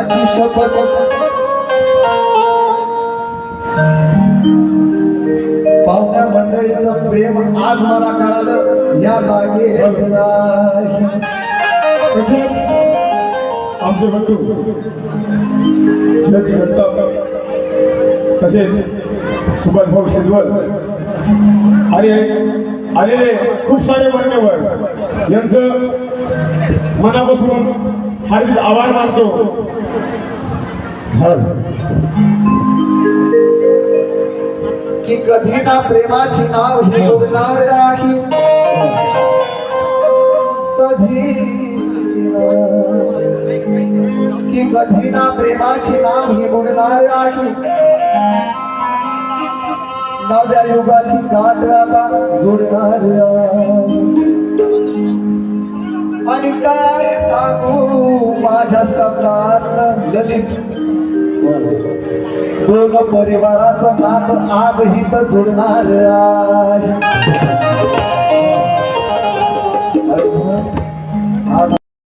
प्रेमाची शपथ पाहुण्या मंडळीचं प्रेम आज मला कळालं या जागेवर नाही. आमचे बंधू जयजी घट्ट तसेच सुभाष भाऊ शिंदवल आणि आलेले खूप सारे मान्यवर यांचं मनापासून हार्दिक आभार मानतो. की कधी ना प्रेमाची नाव ही उडणार आहे कधी की कधी ना प्रेमाची नाव ही उडणार आहे. नव्या युगाची गाठ आता जोडणार आणि काय सांगू माझ्या शब्दात ललित दोन परिवाराचं नातं आज ही तर जोडणार आहे.